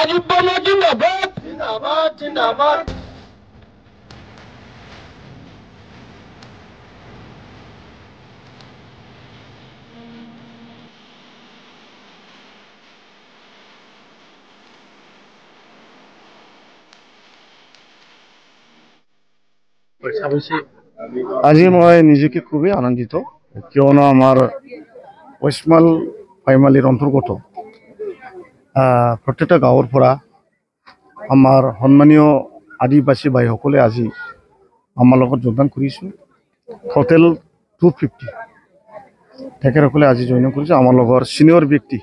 রাজীব বর্মা জিন্দাবাদ জিন্দাবাদ জিন্দাবাদ। আজি মই নিজকে খুবই আনন্দিত, কিয়নো আমার ওয়েস্টমাল ফাইমালির অন্তর্গত প্রত্যেকটা গাঁৱৰ পৰা আমাৰ সন্মানীয় আদিবাসী ভাইসকলে আজি আমাৰ লগত যোগদান কৰিছোঁ। টোটেল 250 তেখেতসকলে আজি জইন কৰিছে। আমাৰ লগৰ সিনিয়ৰ ব্যক্তি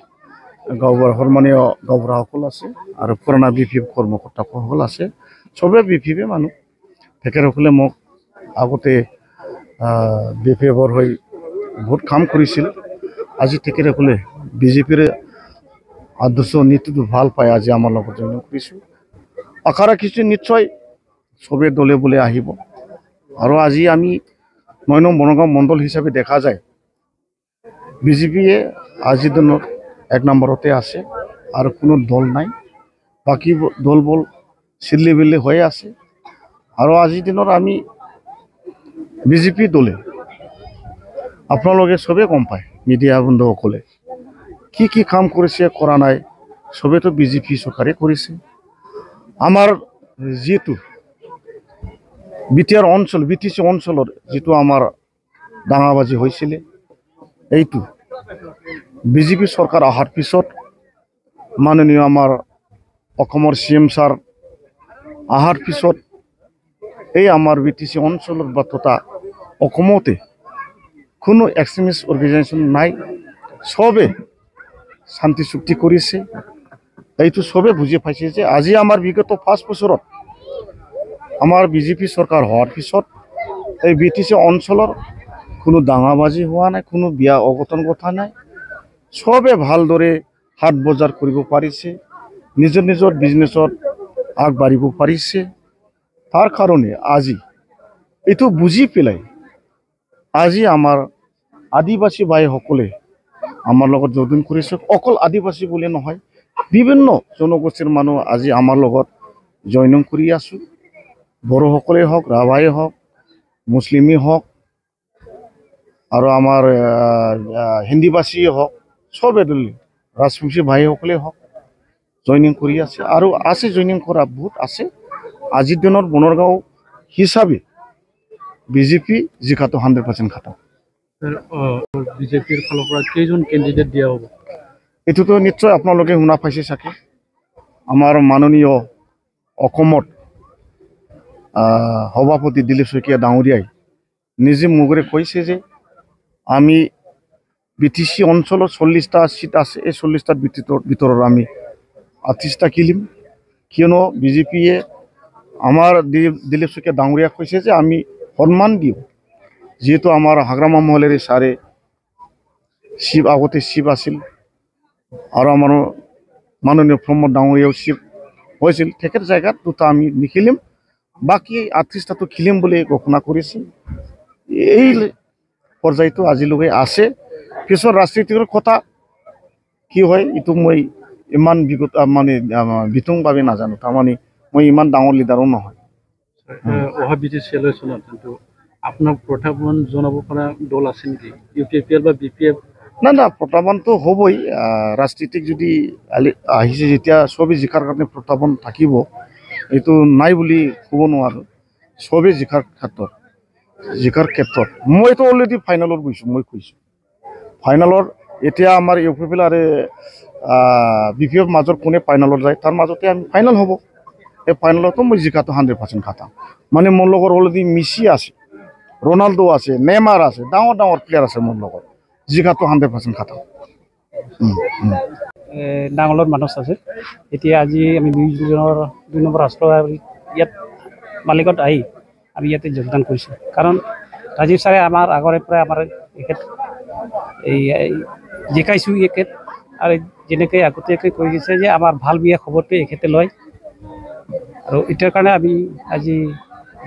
গাঁওবুঢ়া সন্মানীয় গাঁওবুঢ়াসকল আছে আৰু পুৰণা BPF কৰ্মকৰ্তাসকল আছে, চবে BPF মানুহ। তেখেতসকলে মোক আগতে BPFৰ হৈ বহুত কাম কৰিছিল। আজি তেখেতসকলে BJPৰ আদৰ্শ নীতিটো ভাল পাই আজি আমাৰ লগত জইন কৰিছোঁ। আশা ৰাখিছোঁ নিশ্চয় চবে দলে বলে আহিব। আৰু আজি আমি 9 নং বনগাঁও মণ্ডল হিচাপে দেখা যায় BJPয়ে আজিৰ দিনত 1 নম্বৰতে আছে আৰু কোনো দল নাই, বাকী দলবোৰ চিল্লি বিল্লি হৈ আছে। আৰু আজিৰ দিনত আমি BJP দলে আপোনালোকে চবে গম পায়, মিডিয়া বন্ধুসকলে কি কাম কৰিছে কৰা নাই, চবেতো BJP চৰকাৰে কৰিছে। আমাৰ যেটো বিটিআৰ অঞ্চল BTC অঞ্চলৰ যেটো আমাৰ দাঙাবাজি হৈছিল, এইটো BJP চৰকাৰ অহাৰ পিছত মাননীয় আমাৰ অসমৰ CM ছাৰ অহাৰ পিছত এই আমাৰ BTC অঞ্চলৰ বা তথা অসমতে কোনো এক্সট্ৰিমিষ্ট অৰ্গেনাইজেশ্যন নাই, সবে শান্তি চুক্তি কৰিছে। এইটো সবে বুজি পাইছে যে আজি আমাৰ বিগত 5 বছৰত আমাৰ BJP চৰকাৰ হোৱাৰ পিছত এই BTC অঞ্চলৰ কোনো দাঙাবাজি হোৱা নাই, কোনো বিয়া অঘটন ঘটা নাই, সবে ভালদৰে হাট বজাৰ কৰিব পাৰিছে, নিজৰ নিজৰ বিজনেছত আগবাঢ়িব পাৰিছে। তাৰ কাৰণে আজি এইটো বুজি পেলাই আজি আমাৰ আদিবাসী ভাইসকলে আমাৰ লগত যোগদান কৰিছে। অকল আদিবাসী বুলি নহয়, বিভিন্ন জনগোষ্ঠীৰ মানুহ আজি আমাৰ লগত জইন কৰি আছো। বড়োসকলেই হওক, ৰাভাই হওক, মুছলিমেই হওক আৰু আমাৰ হিন্দীভাষীয়ে হওক, চবে দল ৰাজবংশী ভাইসকলেই হওক জইনিং কৰি আছে আৰু আছে, জইনিং কৰা বহুত আছে। আজিৰ দিনত বনগাঁও হিচাপে BJP জিকাটো 100% খাটাম। BJPৰ ফালৰ পৰা কেইজন কেণ্ডিডেট দিয়া হ'ব? এইটোতো নিশ্চয় আপোনালোকে শুনা পাইছে চাগে। আমাৰ মাননীয় অসমত সভাপতি দিলীপ শইকীয়া ডাঙৰীয়াই নিজে মুখেৰে কৈছে যে আমি BTC অঞ্চলত 40টা সিট আছে, এই 40টাৰ ভিতৰত আমি 38টা কিনিম, কিয়নো BJPয়ে আমাৰ দিলীপ শইকীয়া ডাঙৰীয়াক কৈছে যে আমি সন্মান দিওঁ, যেহেতু আমাৰ হাগ্ৰামা মহলেৰে ছাৰে শিৱ আগতে শিৱ আছিল আৰু আমাৰ মাননীয় প্ৰমোদ ডাঙৰীয়াও শিৱ হৈছিল, তেখেত জায়গাত দুটা আমি নিখিলিম, বাকী 38টাটো খিলিম বুলি ঘোষণা কৰিছে। এই পৰ্যায়টো আজিলৈকে আছে। পিছৰ ৰাজনীতিৰ কথা কি হয় এইটো মই ইমান মানে বিতংভাৱে নাজানো, তাৰমানে মই ইমান ডাঙৰ লিডাৰো নহয়। অহা BTC ইলেকশ্যনত কিন্তু আপোনাক প্ৰত্যাহ্বান জনাব পৰা দল আছে নেকি? UPPL বা BPF? না প্ৰত্যাহ্বানটো হ'বই। ৰাজনীতিক যদি আহিছে যেতিয়া চবেই জিকাৰ কাৰণে প্ৰত্যাহ্বান থাকিব, এইটো নাই বুলি ক'ব নোৱাৰোঁ। চবেই জিকাৰ ক্ষেত্ৰত মইতো অলৰেডি ফাইনেলত গৈছোঁ, মই কৈছোঁ ফাইনেলত। এতিয়া আমাৰ UPPL আৰু BPF মাজৰ কোনে ফাইনেলত যায়, তাৰ মাজতে আমি ফাইনেল হ'ব। এই ফাইনেলতো মই জিকাটো 100% খাটাম। মানে মোৰ লগত অলৰেডি মেছি আছে, ৰনাল্ডো আছে, নেইমাৰ আছে, ডাঙৰ ডাঙৰ প্লেয়াৰ আছে মোৰ লগত, জিকাটো 100% খাটাম। ডাঙৰ মানুহ আছে। এতিয়া আজি আমি 2 নম্বৰ ৰাষ্ট্ৰ ইয়াত মালিকত আহি আমি ইয়াতে যোগদান কৰিছোঁ, কাৰণ ৰাজীৱ ছাৰে আমাৰ আগৰে পৰা আমাৰ এখেত জিকাইছোঁ এখেত, আৰু যেনেকৈ আগতীয়াকৈ কৈ গৈছে যে আমাৰ ভাল বিয়া খবৰটো এখেতে লয়। আৰু এতিয়াৰ কাৰণে আমি আজি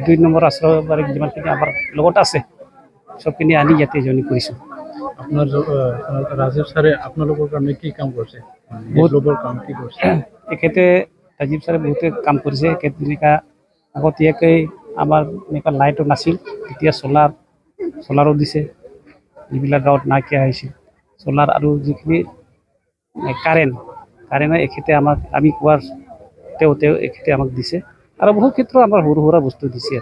2 নম্বৰ ৰাষ্ট্ৰ যিমানখিনি আমাৰ লগত আছে চবখিনি আনি ইয়াতে জইন কৰিছোঁ। আপনাৰ ৰাজীৱ ছাৰে আপোনালোকৰ কাৰণে কি কাম কৰিছে ডেভেলপৰ কাম কি কৰিছে তেখেতে ৰাজীৱ ছাৰে বহুতে কাম কৰিছে যেনেকা আগতীয়াকৈ আমাৰ এনেকুৱা লাইটো নাছিল তেতিয়া চলাৰো দিছে যিবিলাক গাঁৱত নাইকিয়া হৈছিল চলাৰ আৰু যিখিনি কাৰেণ্টে এখেতে আমাক আমি কোৱাৰ তেওঁ এখেতে আমাক দিছে আৰু বহু ক্ষেত্ৰত আমাৰ সৰু সুৰা বস্তু দিছে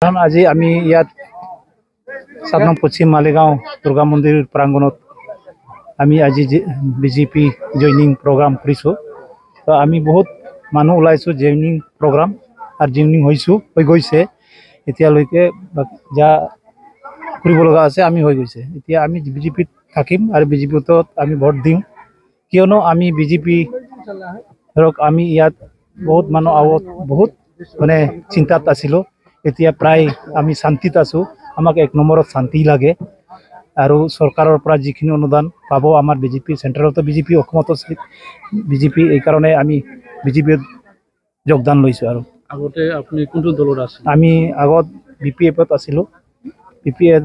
কাৰণ আজি আমি ইয়াত 7 নং পশ্চিম মালিগাঁও দুৰ্গা মন্দিৰ প্ৰাংগণত আমি আজি বিজেপি জইনিং প্ৰগ্ৰাম কৰিছোঁ তো আমি বহুত মানুহ ওলাইছোঁ জইনিং প্ৰগ্ৰাম আৰু জইনিং হৈ গৈছে এতিয়ালৈকে যা কৰিব লগা আছে আমি হৈ গৈছে এতিয়া আমি বিজেপিত থাকিম আৰু বিজেপিত আমি ভোট দিম কিয়নো আমি বিজেপি ধৰক আমি ইয়াত বহুত মানুহ আগত বহুত মানে চিন্তাত আছিলোঁ এতিয়া প্ৰায় আমি শান্তিত আছোঁ আমাক 1 নম্বৰত শান্তি লাগে আৰু চৰকাৰৰ পৰা যিখিনি অনুদান পাব আমাৰ বিজেপি চেণ্ট্ৰেলতো বিজেপি অসমতো বিজেপি এই কাৰণে আমি বিজেপিত যোগদান লৈছোঁ আৰু আগতে আপুনি কোনটো দলত আছিল আমি আগত বিপিএফত আছিলোঁ বিপিএফ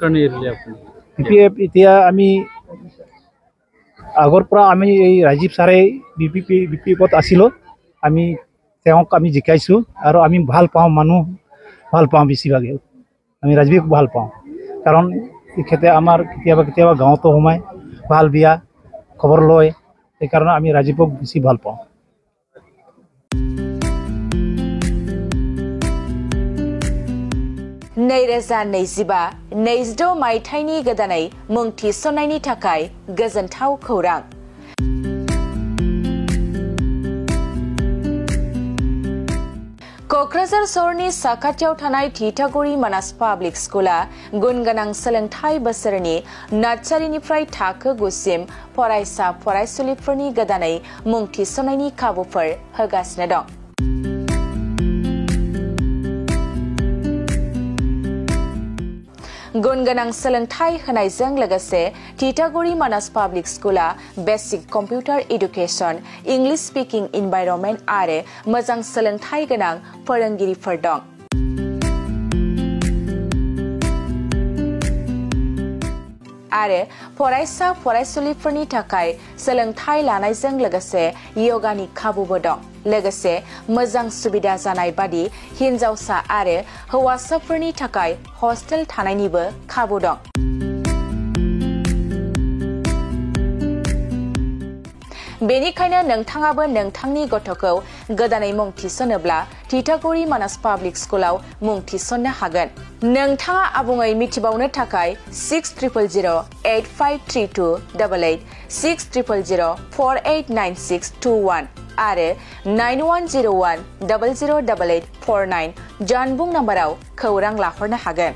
কাৰণে এৰিলে আপুনি বিপিএফ এতিয়া আমি আগৰ পৰা আমি এই ৰাজীৱ ছাৰে বিপিএফত আছিলোঁ আমি তেওঁক আমি জিকাইছোঁ আৰু আমি ভাল পাওঁ মানুহ ভাল পাওঁ বেছিভাগে আমি ৰাজীৱক ভাল পাওঁ কাৰণ তেখেতে আমাৰ কেতিয়াবা গাঁৱতো সোমায় ভাল বিয়া খবৰ লয় সেইকাৰণে আমি ৰাজীৱক বেছি ভাল পাওঁ नैरोजा 22 मायथाइनि गोदानै मुं थिसननायनि थाखाय गोजोनथाव खौरां क'क्राझार सहरनि साखाथियाव थानाय थिथागुरि मानास पाब्लिक स्कुला गुनगोनां सोलोंथाइ बोसोरनि नार्सारिनिफ्राय थाखो 9 सिम फरायसा फरायसुलिफोरनि गोदानै मुं थिसननायनि खाबुफोर होगासिनो दं गुनगोनां सोलोंथाइ होनायजों लोगोसे थिथागुरि मानास पाब्लिक स्कुला basic computer education English speaking environment आरो मोजां सोलोंथाइ गोनां फोरोंगिरिफोर दं आरो फरायसा फरायसुलिफोरनि थाखाय सोलोंथाइ लानायजों लोगोसे योगानि खाबुबो दं लोगोसे मोजां सुबिदा जानाय बादि हिनजावसा आरो हौवासाफोरनि थाखाय हस्टेल थानायनिबो खाबु दं बेनिखायनो नोंथाङाबो नोंथांनि गथ'खौ गोदानै मुं थिसनोब्ला थिथागुरि मानास पाब्लिक स्कुलाव मुं थिसननो हागोन नोंथाङा आबुङै मिथिबावनो थाखाय 6000853288 6000489621 आरो 9101008849 जानबुं नम्बराव खौरां लाहरनो हागोन